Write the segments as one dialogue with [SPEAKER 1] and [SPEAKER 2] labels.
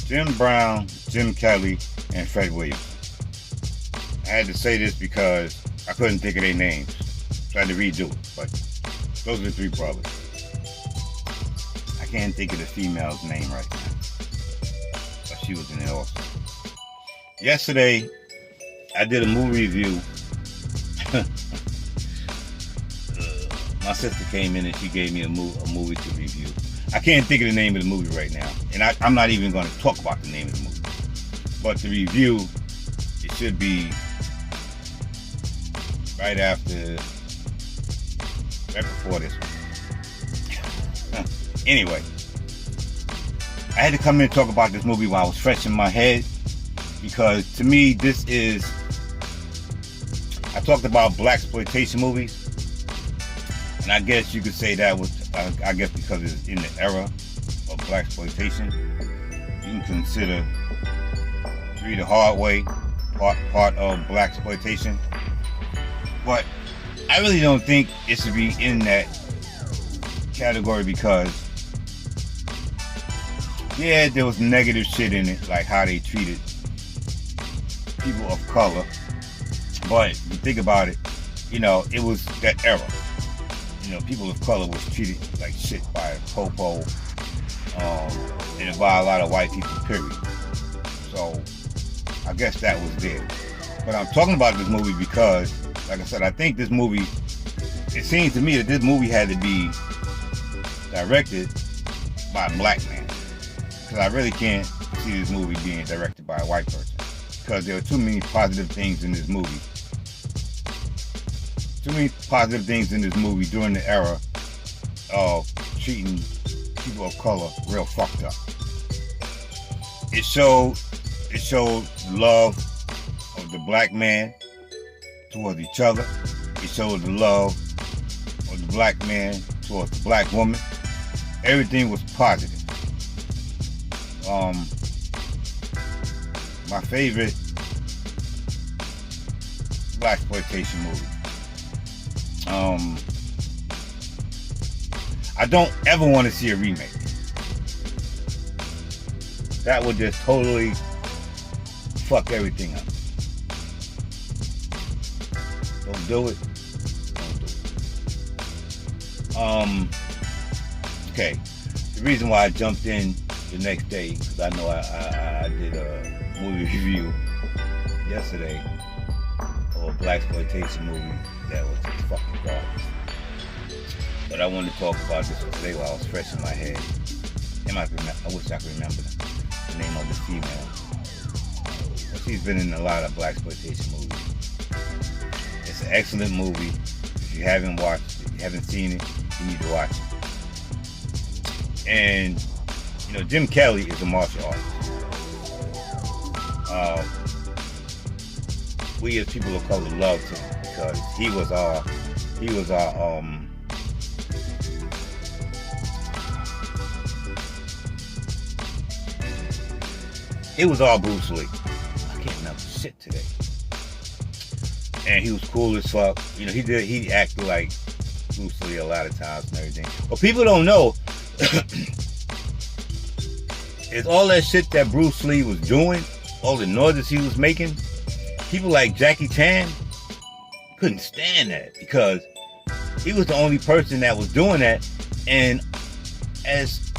[SPEAKER 1] Jim Brown, Jim Kelly, and Fred Williams. I had to say this because I couldn't think of their names. So I had to redo it, but those are the three brothers. I can't think of the female's name right now, but she was in it also. Yesterday, I did a movie review. My sister came in and she gave me a movie to review. I can't think of the name of the movie right now, and I'm not even going to talk about the name of the movie. But the review, it should be right before this one. Anyway, I had to come in and talk about this movie while I was fresh in my head, because to me, this is, I talked about blaxploitation movies, and I guess you could say that was, I guess because it's in the era of blaxploitation, you can consider Three the Hard Way part of blaxploitation. But I really don't think it should be in that category, because yeah, there was negative shit in it, like how they treated people of color. But if you think about it, you know, it was that era. You know, people of color was treated like shit by a popo, and by a lot of white people, period. So I guess that was there. But I'm talking about this movie because, like I said, I think this movie, it seems to me that this movie had to be directed by a black man. Because I really can't see this movie being directed by a white person. Because there are too many positive things in this movie. Too many positive things in this movie during the era of treating people of color real fucked up. It showed love of the black man towards each other. It showed the love of the black man towards the black woman. Everything was positive. My favorite blaxploitation movie. I don't ever want to see a remake. That would just totally fuck everything up. Don't do it. Don't do it. Okay. The reason why I jumped in the next day, because I know I did a movie review yesterday of a blaxploitation movie that was just fucking garbage. But I wanted to talk about this one today while I was fresh in my head. I wish I could remember the name of the female. But she's been in a lot of blaxploitation movies. It's an excellent movie. If you haven't watched it, you haven't seen it, you need to watch it. And you know, Jim Kelly is a martial artist. We as people of color loved him because he was our Bruce Lee. I can't remember shit today. And he was cool as fuck. You know, he acted like Bruce Lee a lot of times and everything. But people don't know is all that shit that Bruce Lee was doing, all the noises he was making, people like Jackie Chan couldn't stand that, because he was the only person that was doing that. And as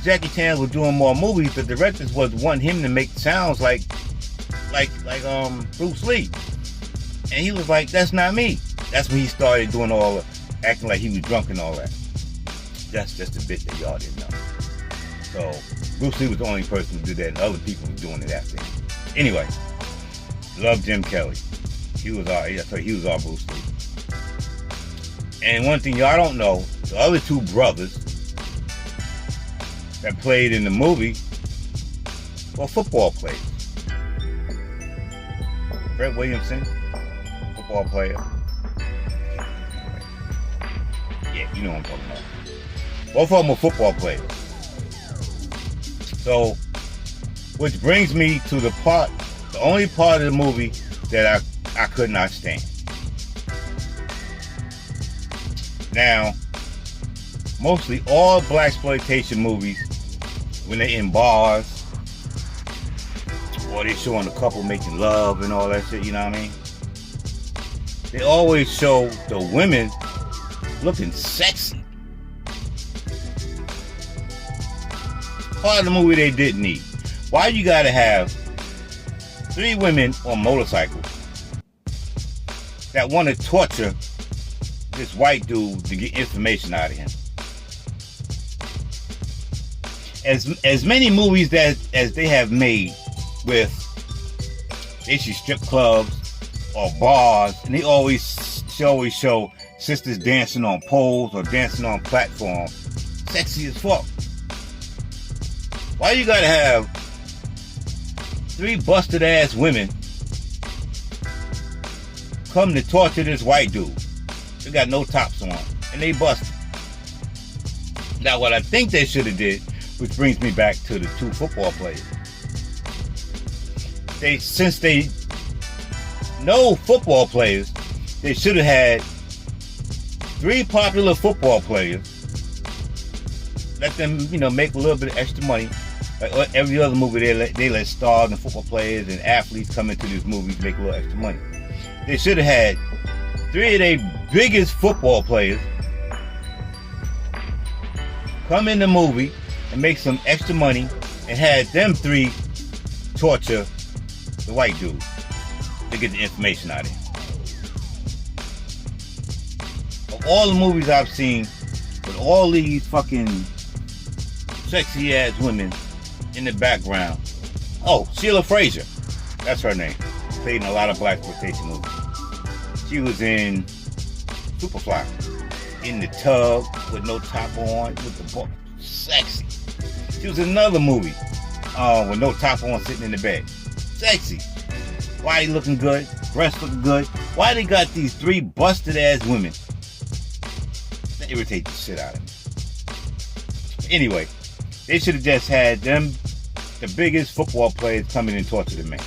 [SPEAKER 1] Jackie Chan was doing more movies, the directors was wanting him to make sounds like Bruce Lee. And he was like, that's not me. That's when he started doing acting like he was drunk and all that. That's just a bit that y'all didn't know. So Bruce Lee was the only person who did that, and other people were doing it after him. Anyway, love Jim Kelly. He was our Bruce Lee. And one thing y'all don't know, the other two brothers that played in the movie were football players. Fred Williamson, football player. Yeah, you know what I'm talking about. Both of them were football players. So, which brings me to the only part of the movie that I could not stand. Now, mostly all blaxploitation movies, when they're in bars or they showing a couple making love and all that shit, you know what I mean? They always show the women looking sexy. Part of the movie they didn't need. Why you gotta have 3 women on motorcycles that want to torture this white dude to get information out of him? As many movies as they have made with basically strip clubs or bars, and they always show sisters dancing on poles or dancing on platforms, sexy as fuck. Why you gotta have 3 busted ass women come to torture this white dude? They got no tops on and they busted. Now what I think they should have did, which brings me back to the 2 football players. Since they know football players, they should have had 3 popular football players. Let them, make a little bit of extra money. Like every other movie, they let stars and football players and athletes come into these movies to make a little extra money. They should have had 3 of their biggest football players come in the movie and make some extra money and had them 3 torture the white dude to get the information out of him. Of all the movies I've seen with all these fucking sexy ass women in the background. Oh, Sheila Frazier. That's her name. Played in a lot of blaxploitation movies. She was in Superfly. In the tub with no top on, with the book. Sexy. She was in another movie with no top on, sitting in the bed. Sexy. Body looking good. Breasts looking good. Why they got these 3 busted ass women? That irritate the shit out of me. Anyway, they should have just had them, the biggest football players, come in and torture the man.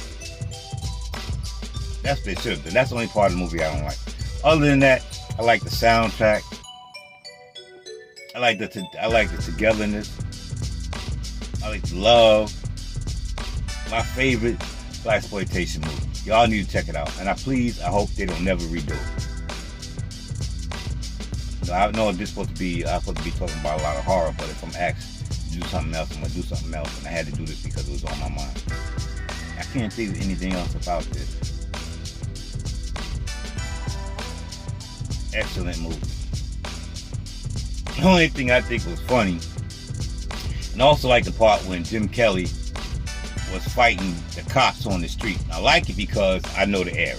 [SPEAKER 1] That's what they should have done. That's the only part of the movie I don't like. Other than that, I like the soundtrack. I like the togetherness. I like the love. My favorite blaxploitation movie. Y'all need to check it out. And I hope they don't never redo it. So I know I'm supposed to be talking about a lot of horror, but if I'm asked to do something else, I'm gonna do something else. And I had to do this because it was on my mind. I can't think of anything else about this. Excellent movie. The only thing I think was funny, and also like the part when Jim Kelly was fighting the cops on the street. I like it because I know the area.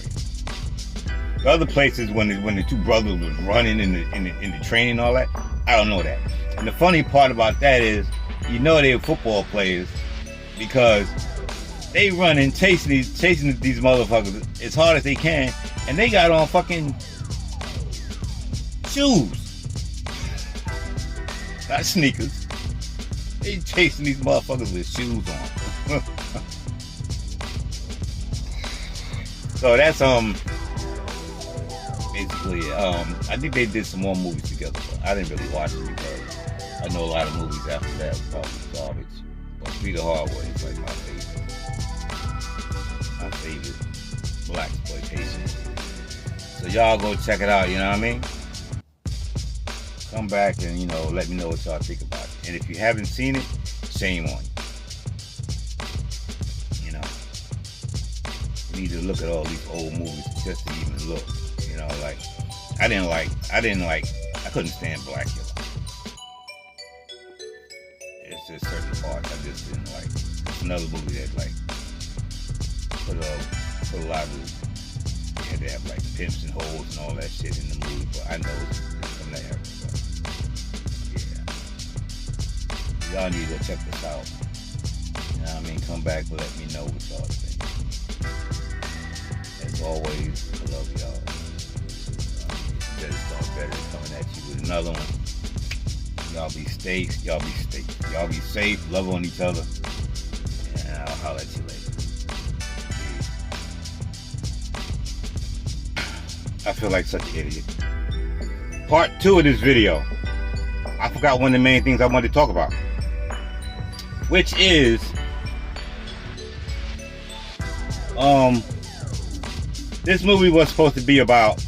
[SPEAKER 1] The other places when the 2 brothers was running in the training and all that, I don't know that. And the funny part about that is, they were football players because they running chasing these motherfuckers as hard as they can, and they got on fucking shoes, not sneakers. They chasing these motherfuckers with shoes on. So that's basically I think they did some more movies together, but I didn't really watch it because I know a lot of movies after that were probably garbage. But Street of Hardway is like my favorite blaxploitation. So y'all go check it out, you know what I mean? Come back and, let me know what y'all think about it. And if you haven't seen it, shame on you. You need to look at all these old movies just to even look. I couldn't stand Blackula. It's just certain parts I just didn't like. It's another movie that put a lot of, they had to have pimps and hoes and all that shit in the movie, but I know it's from that era. But yeah. Y'all need to go check this out. You know what I mean? Come back and let me know what y'all think. As always, I love y'all. Better start better coming at you with another one. Y'all be safe. Y'all be safe. Love on each other. And I'll holler at you later. I feel like such an idiot. Part 2 of this video. I forgot one of the main things I wanted to talk about, which is Um, this movie was supposed to be about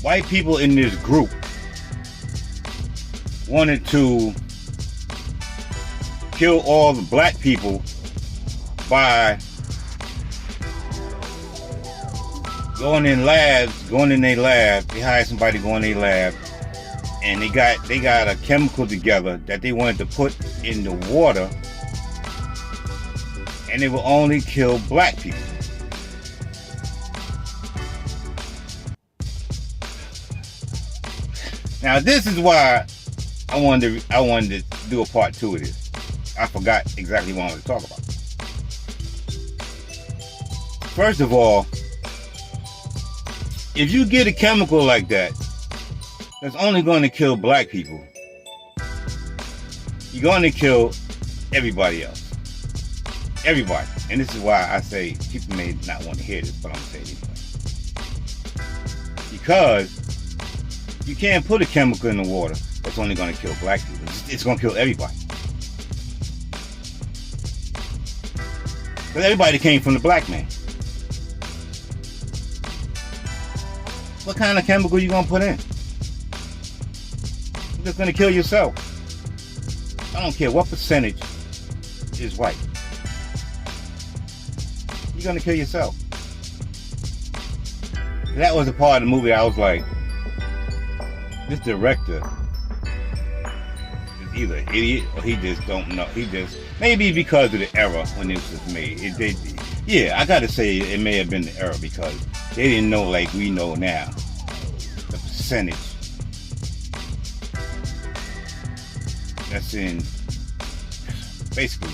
[SPEAKER 1] white people in this group wanted to kill all the black people by going in their lab. They hired somebody to go in their lab, and they got a chemical together that they wanted to put in the water, and it will only kill black people. Now this is why I wanted to do a part 2 of this. I forgot exactly what I wanted to talk about. First of all, if you get a chemical like that, that's only going to kill black people, you're going to kill everybody else. Everybody. And this is why I say people may not want to hear this, but I'm going to say it anyway. Because you can't put a chemical in the water that's only going to kill black people. It's going to kill everybody. Because everybody came from the black man. What kind of chemical you going to put in? You're just going to kill yourself. I don't care what percentage is white. You're going to kill yourself. That was a part of the movie I was like, this director is either an idiot or he just don't know. He just, maybe because of the era when this was made. Yeah, I gotta say it may have been the era because they didn't know like we know now. The percentage that's in, basically,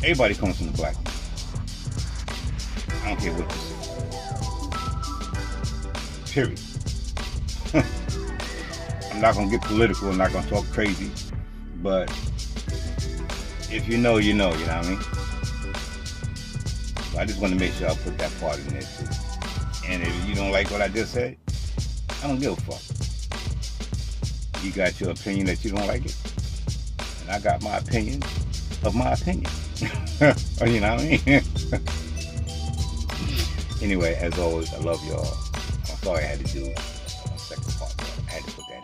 [SPEAKER 1] everybody comes from the black. I don't care what you say. Period. I'm not gonna get political, I'm not gonna talk crazy, but if you know, you know what I mean? So I just want to make sure I put that part in there too. And if you don't like what I just said, I don't give a fuck. You got your opinion that you don't like it, and I got my opinion of my opinion. You know what I mean? Anyway, as always, I love y'all. I'm sorry I had to do a second part, but I had to put that in.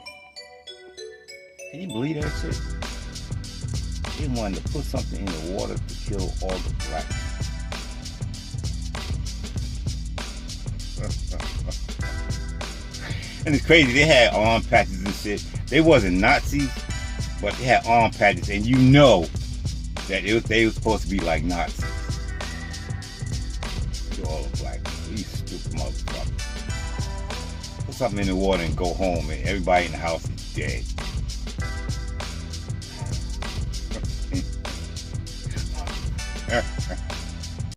[SPEAKER 1] Can you believe that shit? They wanted to put something in the water to kill all the blacks. And it's crazy, they had arm patches and shit. They wasn't Nazis, but they had arm patches, and you know that they were supposed to be like Nazis. To all the black people, these stupid motherfuckers. Put something in the water and go home, and everybody in the house is dead.